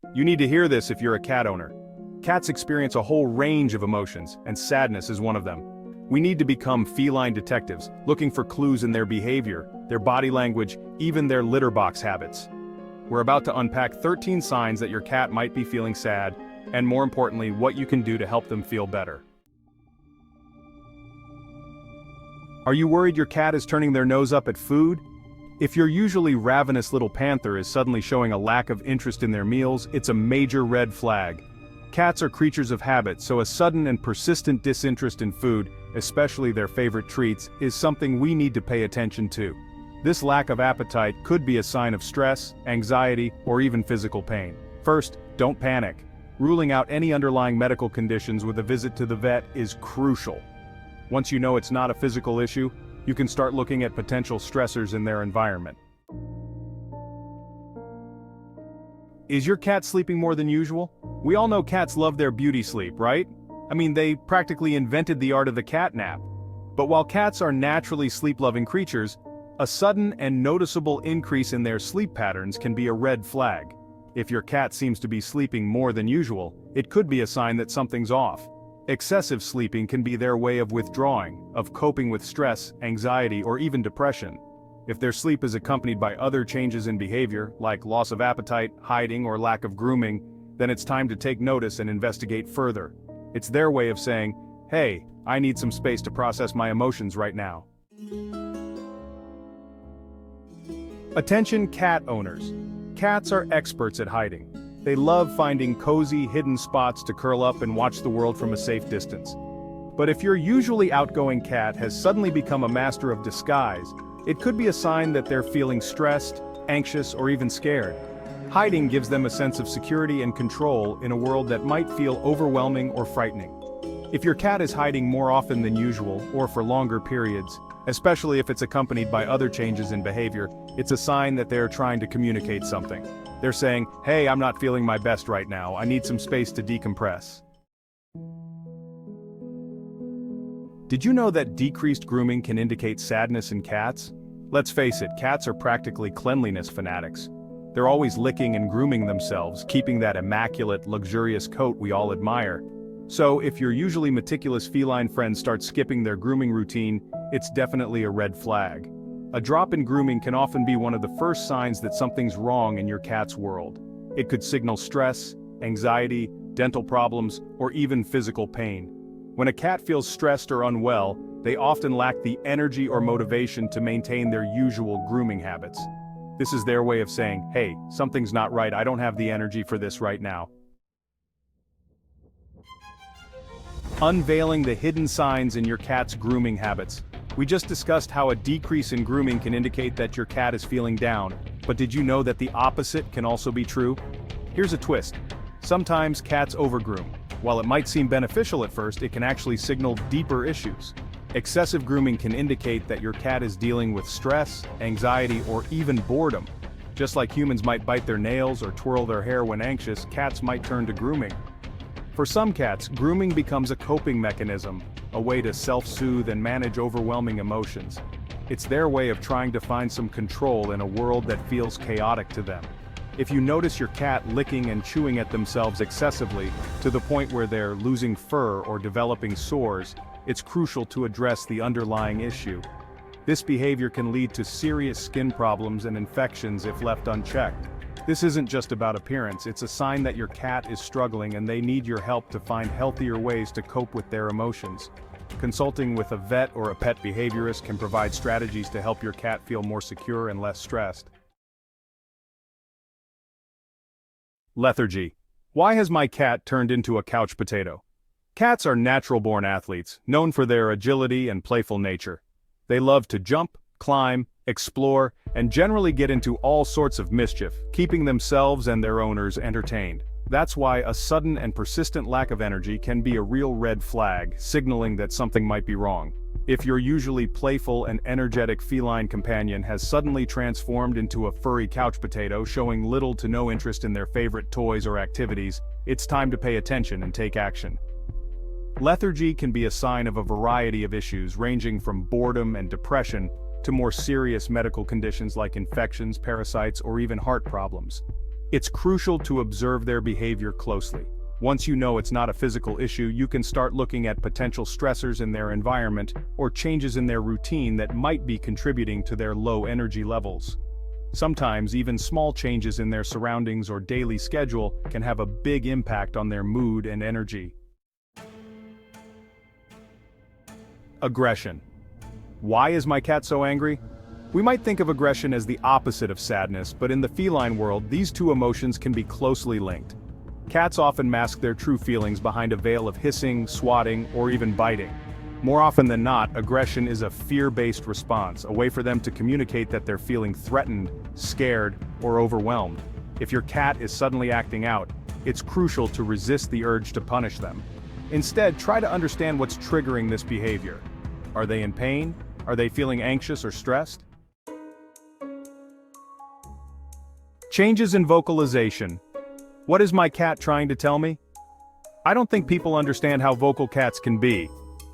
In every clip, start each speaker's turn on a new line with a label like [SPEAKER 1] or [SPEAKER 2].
[SPEAKER 1] You need to hear this if you're a cat owner. Cats experience a whole range of emotions, and sadness is one of them. We need to become feline detectives, looking for clues in their behavior, their body language, even their litter box habits. We're about to unpack 13 signs that your cat might be feeling sad, and more importantly, what you can do to help them feel better. Are you worried your cat is turning their nose up at food? If your usually ravenous little panther is suddenly showing a lack of interest in their meals, it's a major red flag. Cats are creatures of habit, so a sudden and persistent disinterest in food, especially their favorite treats, is something we need to pay attention to. This lack of appetite could be a sign of stress, anxiety, or even physical pain. First, don't panic. Ruling out any underlying medical conditions with a visit to the vet is crucial. Once you know it's not a physical issue, you can start looking at potential stressors in their environment. Is your cat sleeping more than usual? We all know cats love their beauty sleep, right? I mean, they practically invented the art of the cat nap. But while cats are naturally sleep-loving creatures, a sudden and noticeable increase in their sleep patterns can be a red flag. If your cat seems to be sleeping more than usual, it could be a sign that something's off. Excessive sleeping can be their way of withdrawing, of coping with stress, anxiety, or even depression. If their sleep is accompanied by other changes in behavior, like loss of appetite, hiding, or lack of grooming, then it's time to take notice and investigate further. It's their way of saying, hey, I need some space to process my emotions right now. Attention cat owners. Cats are experts at hiding. They love finding cozy, hidden spots to curl up and watch the world from a safe distance. But if your usually outgoing cat has suddenly become a master of disguise, it could be a sign that they're feeling stressed, anxious, or even scared. Hiding gives them a sense of security and control in a world that might feel overwhelming or frightening. If your cat is hiding more often than usual, or for longer periods, especially if it's accompanied by other changes in behavior, it's a sign that they're trying to communicate something. They're saying, hey, I'm not feeling my best right now, I need some space to decompress. Did you know that decreased grooming can indicate sadness in cats? Let's face it, cats are practically cleanliness fanatics. They're always licking and grooming themselves, keeping that immaculate, luxurious coat we all admire. So, if your usually meticulous feline friend starts skipping their grooming routine, it's definitely a red flag. A drop in grooming can often be one of the first signs that something's wrong in your cat's world. It could signal stress, anxiety, dental problems, or even physical pain. When a cat feels stressed or unwell, they often lack the energy or motivation to maintain their usual grooming habits. This is their way of saying, hey, something's not right, I don't have the energy for this right now. Unveiling the hidden signs in your cat's grooming habits. We just discussed how a decrease in grooming can indicate that your cat is feeling down, but did you know that the opposite can also be true? Here's a twist. Sometimes cats overgroom. While it might seem beneficial at first, it can actually signal deeper issues. Excessive grooming can indicate that your cat is dealing with stress, anxiety, or even boredom. Just like humans might bite their nails or twirl their hair when anxious, cats might turn to grooming. For some cats, grooming becomes a coping mechanism, a way to self-soothe and manage overwhelming emotions. It's their way of trying to find some control in a world that feels chaotic to them. If you notice your cat licking and chewing at themselves excessively, to the point where they're losing fur or developing sores, it's crucial to address the underlying issue. This behavior can lead to serious skin problems and infections if left unchecked. This isn't just about appearance, it's a sign that your cat is struggling and they need your help to find healthier ways to cope with their emotions. Consulting with a vet or a pet behaviorist can provide strategies to help your cat feel more secure and less stressed. Lethargy. Why has my cat turned into a couch potato? Cats are natural-born athletes, known for their agility and playful nature. They love to jump, climb, explore, and generally get into all sorts of mischief, keeping themselves and their owners entertained. That's why a sudden and persistent lack of energy can be a real red flag, signaling that something might be wrong. If your usually playful and energetic feline companion has suddenly transformed into a furry couch potato, showing little to no interest in their favorite toys or activities, it's time to pay attention and take action. Lethargy can be a sign of a variety of issues ranging from boredom and depression to more serious medical conditions like infections, parasites, or even heart problems. It's crucial to observe their behavior closely. Once you know it's not a physical issue, you can start looking at potential stressors in their environment or changes in their routine that might be contributing to their low energy levels. Sometimes even small changes in their surroundings or daily schedule can have a big impact on their mood and energy. Aggression. Why is my cat so angry? We might think of aggression as the opposite of sadness, but in the feline world, these two emotions can be closely linked. Cats often mask their true feelings behind a veil of hissing, swatting, or even biting. More often than not, aggression is a fear-based response, a way for them to communicate that they're feeling threatened, scared, or overwhelmed. If your cat is suddenly acting out, it's crucial to resist the urge to punish them. Instead, try to understand what's triggering this behavior. Are they in pain? Are they feeling anxious or stressed? Changes in vocalization. What is my cat trying to tell me? I don't think people understand how vocal cats can be.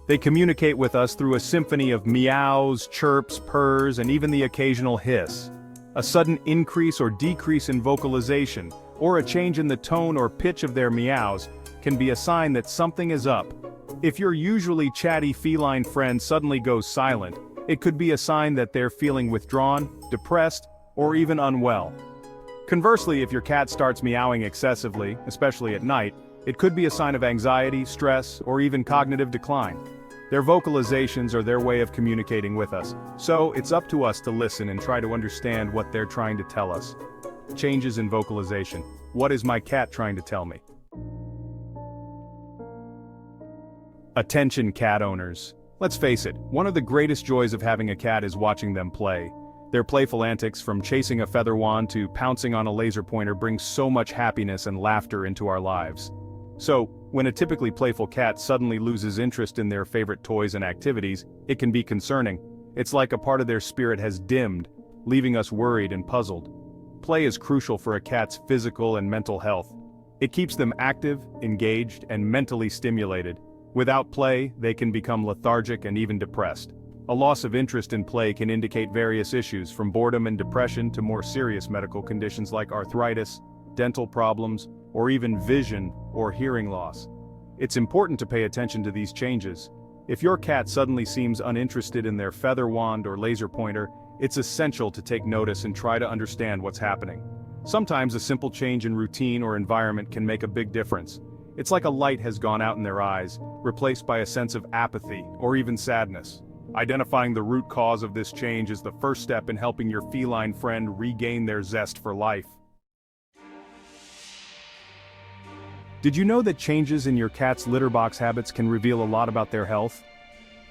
[SPEAKER 1] They communicate with us through a symphony of meows, chirps, purrs, and even the occasional hiss. A sudden increase or decrease in vocalization, or a change in the tone or pitch of their meows, can be a sign that something is up. If your usually chatty feline friend suddenly goes silent, it could be a sign that they're feeling withdrawn, depressed, or even unwell. Conversely, if your cat starts meowing excessively, especially at night, it could be a sign of anxiety, stress, or even cognitive decline. Their vocalizations are their way of communicating with us, so it's up to us to listen and try to understand what they're trying to tell us. Changes in vocalization. What is my cat trying to tell me? Attention cat owners. Let's face it, one of the greatest joys of having a cat is watching them play. Their playful antics, from chasing a feather wand to pouncing on a laser pointer, bring so much happiness and laughter into our lives. So, when a typically playful cat suddenly loses interest in their favorite toys and activities, it can be concerning. It's like a part of their spirit has dimmed, leaving us worried and puzzled. Play is crucial for a cat's physical and mental health. It keeps them active, engaged, and mentally stimulated. Without play, they can become lethargic and even depressed. A loss of interest in play can indicate various issues, from boredom and depression to more serious medical conditions like arthritis, dental problems, or even vision or hearing loss. It's important to pay attention to these changes. If your cat suddenly seems uninterested in their feather wand or laser pointer, it's essential to take notice and try to understand what's happening. Sometimes a simple change in routine or environment can make a big difference. It's like a light has gone out in their eyes, replaced by a sense of apathy or even sadness. Identifying the root cause of this change is the first step in helping your feline friend regain their zest for life. Did you know that changes in your cat's litter box habits can reveal a lot about their health?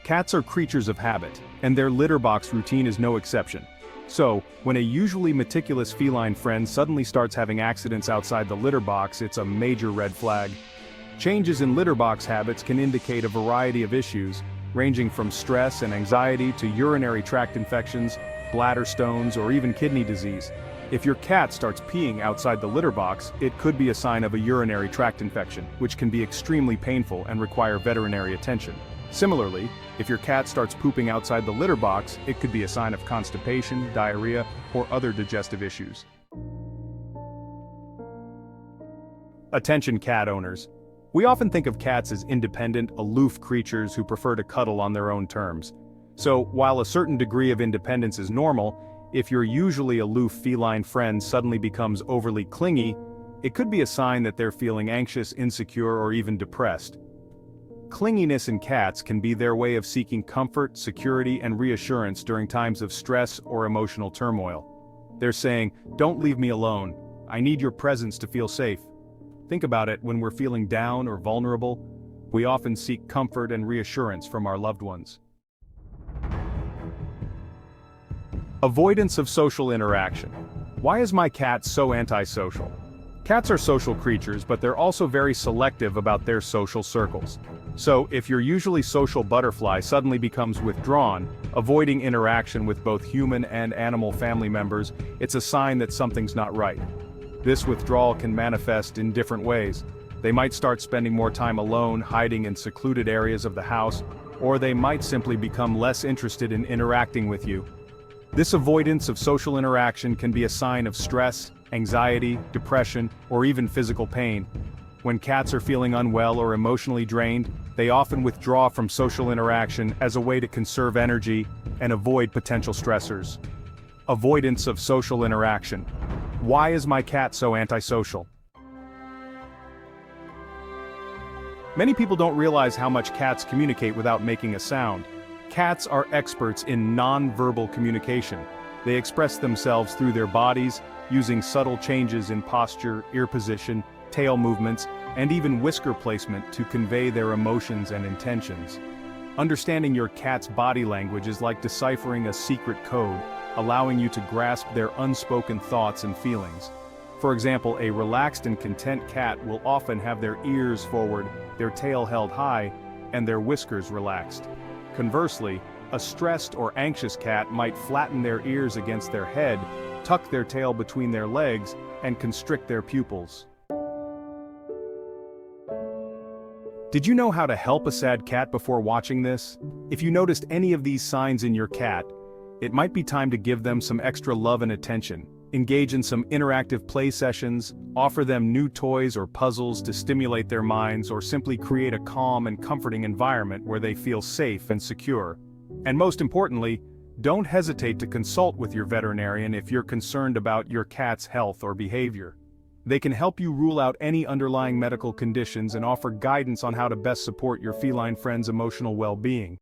[SPEAKER 1] Cats are creatures of habit, and their litter box routine is no exception. So, when a usually meticulous feline friend suddenly starts having accidents outside the litter box, it's a major red flag. Changes in litter box habits can indicate a variety of issues, ranging from stress and anxiety to urinary tract infections, bladder stones, or even kidney disease. If your cat starts peeing outside the litter box, it could be a sign of a urinary tract infection, which can be extremely painful and require veterinary attention. Similarly, if your cat starts pooping outside the litter box, it could be a sign of constipation, diarrhea, or other digestive issues. Attention cat owners. We often think of cats as independent, aloof creatures who prefer to cuddle on their own terms. So, while a certain degree of independence is normal, if your usually aloof feline friend suddenly becomes overly clingy, it could be a sign that they're feeling anxious, insecure, or even depressed. Clinginess in cats can be their way of seeking comfort, security, and reassurance during times of stress or emotional turmoil. They're saying, "Don't leave me alone. I need your presence to feel safe." Think about it, when we're feeling down or vulnerable, we often seek comfort and reassurance from our loved ones. Avoidance of social interaction. Why is my cat so antisocial? Cats are social creatures, but they're also very selective about their social circles. So, if your usually social butterfly suddenly becomes withdrawn, avoiding interaction with both human and animal family members, it's a sign that something's not right. This withdrawal can manifest in different ways. They might start spending more time alone, hiding in secluded areas of the house, or they might simply become less interested in interacting with you. This avoidance of social interaction can be a sign of stress, anxiety, depression, or even physical pain. When cats are feeling unwell or emotionally drained, they often withdraw from social interaction as a way to conserve energy and avoid potential stressors. Avoidance of social interaction. Why is my cat so antisocial? Many people don't realize how much cats communicate without making a sound. Cats are experts in non-verbal communication. They express themselves through their bodies, using subtle changes in posture, ear position, tail movements, and even whisker placement to convey their emotions and intentions. Understanding your cat's body language is like deciphering a secret code, allowing you to grasp their unspoken thoughts and feelings. For example, a relaxed and content cat will often have their ears forward, their tail held high, and their whiskers relaxed. Conversely, a stressed or anxious cat might flatten their ears against their head, tuck their tail between their legs, and constrict their pupils. Did you know how to help a sad cat before watching this? If you noticed any of these signs in your cat, it might be time to give them some extra love and attention. Engage in some interactive play sessions, offer them new toys or puzzles to stimulate their minds, or simply create a calm and comforting environment where they feel safe and secure. And most importantly, don't hesitate to consult with your veterinarian if you're concerned about your cat's health or behavior. They can help you rule out any underlying medical conditions and offer guidance on how to best support your feline friend's emotional well-being.